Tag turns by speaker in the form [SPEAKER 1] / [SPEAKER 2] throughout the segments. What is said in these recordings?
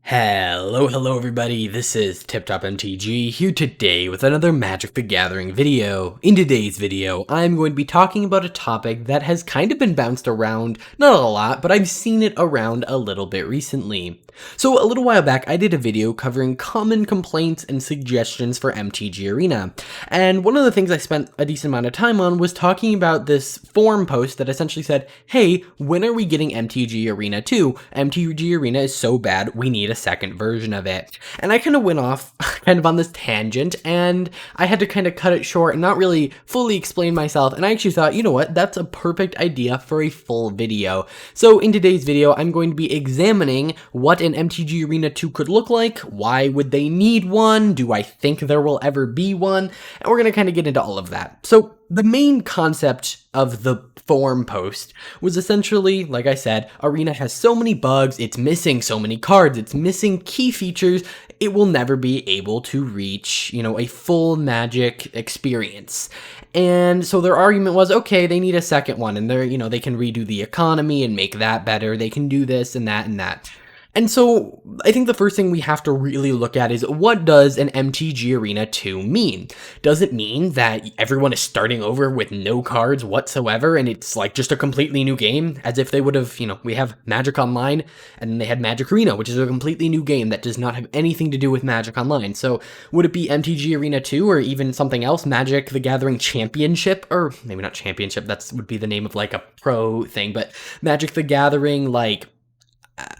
[SPEAKER 1] Hello everybody, this is TipTop MTG here today with another Magic the Gathering video. In today's video, I'm going to be talking about a topic that has kind of been bounced around, not a lot, but I've seen it around a little bit recently. So a little while back, I did a video covering common complaints and suggestions for MTG Arena, and one of the things I spent a decent amount of time on was talking about this forum post that essentially said, hey, when are we getting MTG Arena 2? MTG Arena is so bad, we need a second version of it. And I kind of went off kind of on this tangent, and I had to kind of cut it short and not really fully explain myself, and I actually thought, you know what, that's a perfect idea for a full video. So in today's video, I'm going to be examining what an MTG Arena 2 could look like, why would they need one, do I think there will ever be one, and we're going to kind of get into all of that. So the main concept of the forum post was essentially, like I said, Arena has so many bugs, it's missing so many cards, it's missing key features, it will never be able to reach, a full Magic experience. And so their argument was, okay, they need a second one, and they can redo the economy and make that better, they can do this and that and that. And so I think the first thing we have to really look at is, what does an MTG Arena 2 mean? Does it mean that everyone is starting over with no cards whatsoever and it's like just a completely new game? As if they would have, we have Magic Online and then they had Magic Arena, which is a completely new game that does not have anything to do with Magic Online. So would it be MTG Arena 2 or even something else, Magic the Gathering Championship? Or maybe not Championship, that would be the name of like a pro thing, but Magic the Gathering,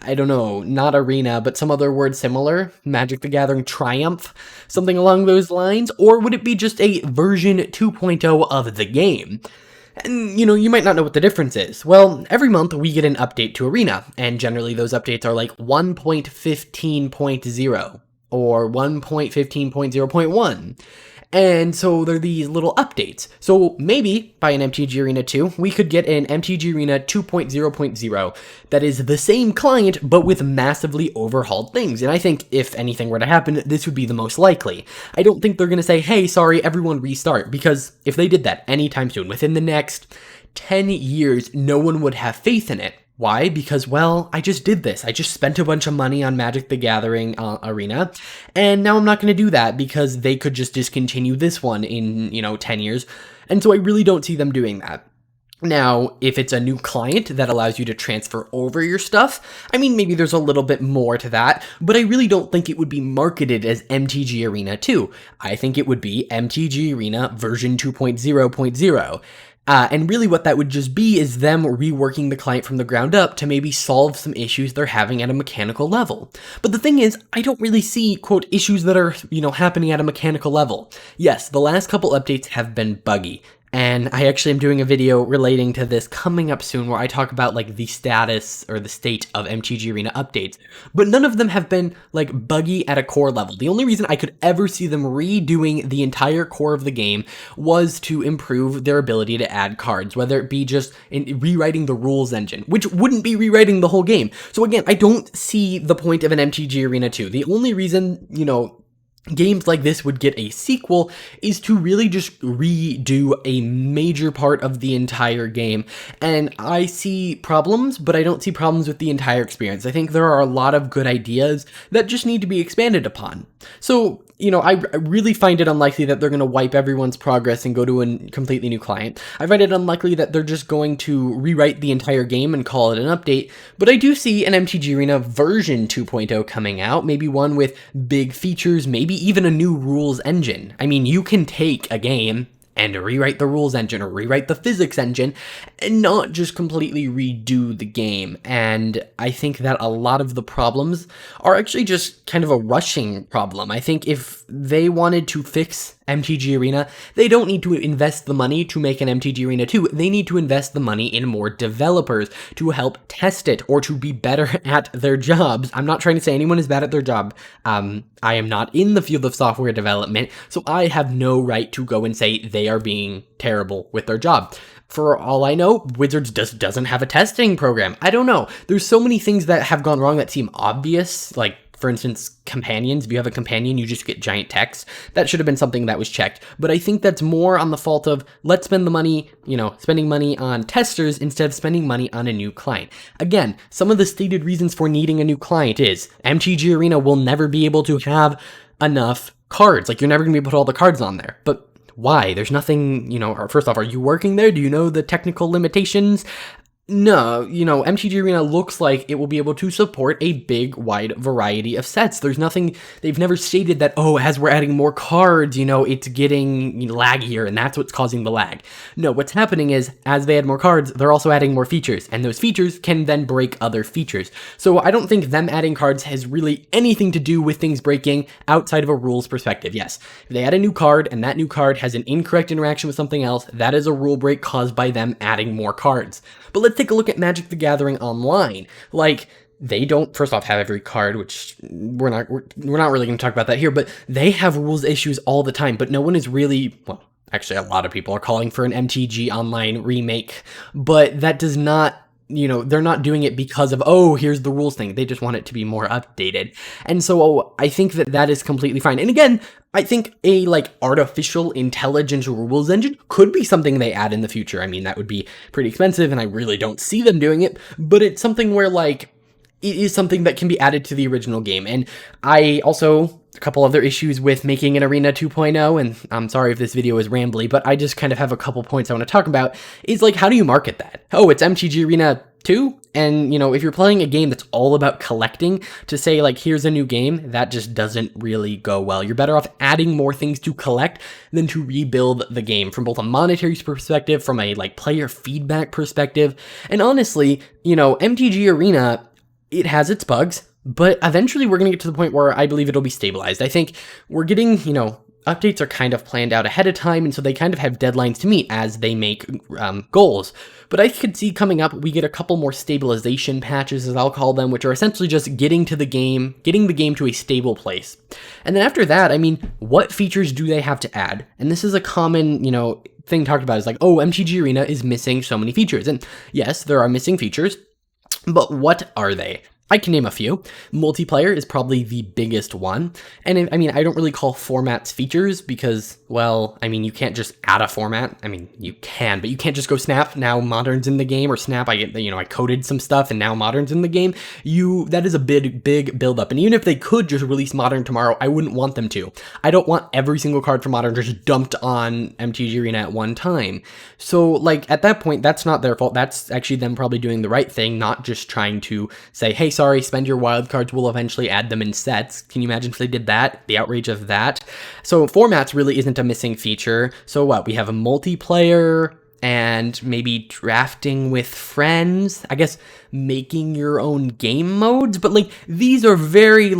[SPEAKER 1] I don't know, not Arena, but some other word similar, Magic the Gathering Triumph, something along those lines, or would it be just a version 2.0 of the game? And, you might not know what the difference is. Well, every month we get an update to Arena, and generally those updates are like 1.15.0 or 1.15.0.1. And so they're these little updates. So maybe by an MTG Arena 2, we could get an MTG Arena 2.0.0 that is the same client, but with massively overhauled things. And I think if anything were to happen, this would be the most likely. I don't think they're going to say, hey, sorry, everyone restart, because if they did that anytime soon, within the next 10 years, no one would have faith in it. Why? Because, well, I just did this. I just spent a bunch of money on Magic the Gathering Arena, and now I'm not going to do that because they could just discontinue this one in, 10 years. And so I really don't see them doing that. Now, if it's a new client that allows you to transfer over your stuff, maybe there's a little bit more to that, but I really don't think it would be marketed as MTG Arena 2. I think it would be MTG Arena version 2.0.0. And really what that would just be is them reworking the client from the ground up to maybe solve some issues they're having at a mechanical level. But the thing is, I don't really see, quote, issues that are, happening at a mechanical level. Yes, the last couple updates have been buggy. And I actually am doing a video relating to this coming up soon where I talk about the status or the state of MTG Arena updates. But none of them have been buggy at a core level. The only reason I could ever see them redoing the entire core of the game was to improve their ability to add cards, whether it be just in rewriting the rules engine, which wouldn't be rewriting the whole game. So again, I don't see the point of an MTG Arena 2. The only reason, games like this would get a sequel is to really just redo a major part of the entire game. And I see problems, but I don't see problems with the entire experience. I think there are a lot of good ideas that just need to be expanded upon. So, I really find it unlikely that they're going to wipe everyone's progress and go to a completely new client. I find it unlikely that they're just going to rewrite the entire game and call it an update, but I do see an MTG Arena version 2.0 coming out, maybe one with big features, maybe even a new rules engine. You can take a game and rewrite the rules engine or rewrite the physics engine and not just completely redo the game. And I think that a lot of the problems are actually just kind of a rushing problem. I think if they wanted to fix MTG Arena, they don't need to invest the money to make an MTG Arena 2. They need to invest the money in more developers to help test it or to be better at their jobs. I'm not trying to say anyone is bad at their job. I am not in the field of software development, so I have no right to go and say they are being terrible with their job. For all I know, Wizards just doesn't have a testing program. I don't know. There's so many things that have gone wrong that seem obvious, like for instance, companions. If you have a companion, you just get giant text. That should have been something that was checked. But I think that's more on the fault of, let's spend the money, spending money on testers instead of spending money on a new client. Again, some of the stated reasons for needing a new client is MTG Arena will never be able to have enough cards. Like, you're never going to be able to put all the cards on there. But why? There's nothing, first off, are you working there? Do you know the technical limitations? No, MTG Arena looks like it will be able to support a big, wide variety of sets. There's nothing, they've never stated that, as we're adding more cards, it's getting laggier and that's what's causing the lag. No, what's happening is, as they add more cards, they're also adding more features, and those features can then break other features. So I don't think them adding cards has really anything to do with things breaking outside of a rules perspective. Yes, if they add a new card and that new card has an incorrect interaction with something else, that is a rule break caused by them adding more cards. But let's take a look at Magic the Gathering Online. Like, they don't, first off, have every card, which we're not really going to talk about that here, but they have rules issues all the time, but no one is really, well, actually a lot of people are calling for an MTG Online remake, but that does not, they're not doing it because of, here's the rules thing. They just want it to be more updated. And so I think that is completely fine. And again, I think a artificial intelligence rules engine could be something they add in the future. I mean, that would be pretty expensive and I really don't see them doing it, but it's something where it is something that can be added to the original game. And I also, a couple other issues with making an Arena 2.0, and I'm sorry if this video is rambly, but I just kind of have a couple points I want to talk about, is how do you market that? It's MTG Arena 2? And, if you're playing a game that's all about collecting, to say, here's a new game, that just doesn't really go well. You're better off adding more things to collect than to rebuild the game from both a monetary perspective, from a, player feedback perspective. And honestly, MTG Arena, it has its bugs, but eventually we're going to get to the point where I believe it'll be stabilized. I think we're getting, updates are kind of planned out ahead of time, and so they kind of have deadlines to meet as they make goals. But I could see coming up, we get a couple more stabilization patches, as I'll call them, which are essentially just getting the game to a stable place. And then after that, I mean, what features do they have to add? And this is a common, thing talked about, is MTG Arena is missing so many features. And yes, there are missing features, but what are they? I can name a few. Multiplayer is probably the biggest one. And I mean, I don't really call formats features because, well, I mean, you can't just add a format. I mean, you can, but you can't just go Snap, now Modern's in the game, or Snap, I coded some stuff and now Modern's in the game. That is a big build-up. And even if they could just release Modern tomorrow, I wouldn't want them to. I don't want every single card for Modern just dumped on MTG Arena at one time. So, at that point, that's not their fault. That's actually them probably doing the right thing, not just trying to say, hey, sorry, spend your wildcards, we'll eventually add them in sets. Can you imagine if they did that? The outrage of that. So formats really isn't a missing feature. So what? We have a multiplayer and maybe drafting with friends. I guess making your own game modes. But these are very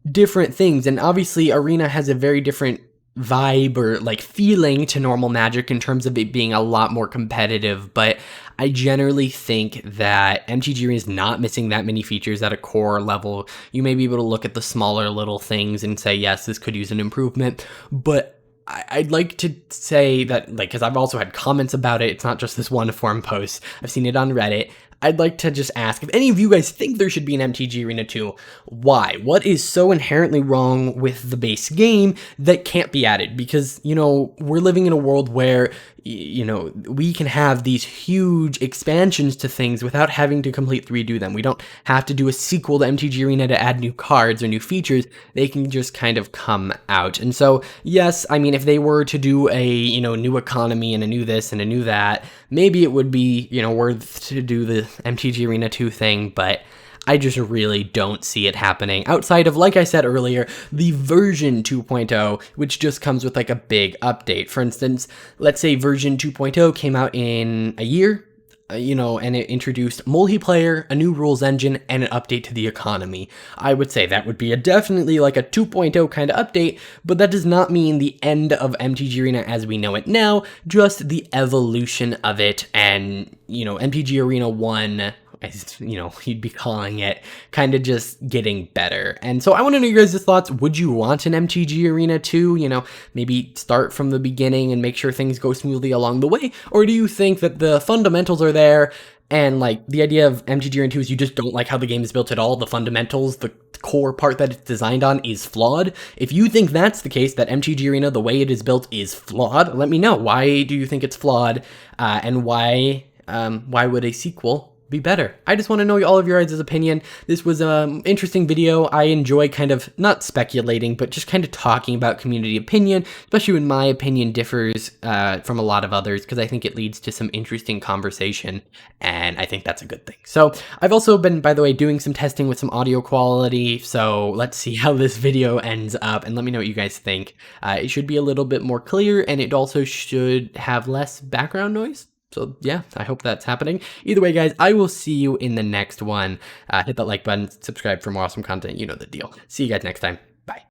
[SPEAKER 1] different things. And obviously Arena has a very different vibe or feeling to normal Magic in terms of it being a lot more competitive, but I generally think that MTG Arena is not missing that many features at a core level. You may be able to look at the smaller little things and say, yes, this could use an improvement, but I'd like to say that, because I've also had comments about it, it's not just this one forum post, I've seen it on Reddit. I'd like to just ask if any of you guys think there should be an MTG Arena 2, why? What is so inherently wrong with the base game that can't be added? Because, we're living in a world where, we can have these huge expansions to things without having to completely redo them. We don't have to do a sequel to MTG Arena to add new cards or new features. They can just kind of come out. And so, yes, I mean, if they were to do a, new economy and a new this and a new that, maybe it would be, worth to do the MTG Arena 2 thing, but I just really don't see it happening outside of, like I said earlier, the version 2.0, which just comes with a big update. For instance, let's say version 2.0 came out in a year, and it introduced multiplayer, a new rules engine, and an update to the economy. I would say that would be definitely a 2.0 kind of update, but that does not mean the end of MTG Arena as we know it now, just the evolution of it, and, MTG Arena 1, as you'd be calling it, kind of just getting better. And so I want to know your guys' thoughts. Would you want an MTG Arena 2? Maybe start from the beginning and make sure things go smoothly along the way? Or do you think that the fundamentals are there and the idea of MTG Arena 2 is you just don't like how the game is built at all? The fundamentals, the core part that it's designed on is flawed. If you think that's the case, that MTG Arena, the way it is built, is flawed, let me know. Why do you think it's flawed, and why would a sequel be better? I just want to know all of your guys' opinion. This was an interesting video. I enjoy kind of not speculating, but just kind of talking about community opinion, especially when my opinion differs from a lot of others, because I think it leads to some interesting conversation, and I think that's a good thing. So I've also been, by the way, doing some testing with some audio quality, so let's see how this video ends up, and let me know what you guys think. It should be a little bit more clear, and it also should have less background noise. So yeah, I hope that's happening. Either way, guys, I will see you in the next one. Hit that like button, subscribe for more awesome content. You know the deal. See you guys next time.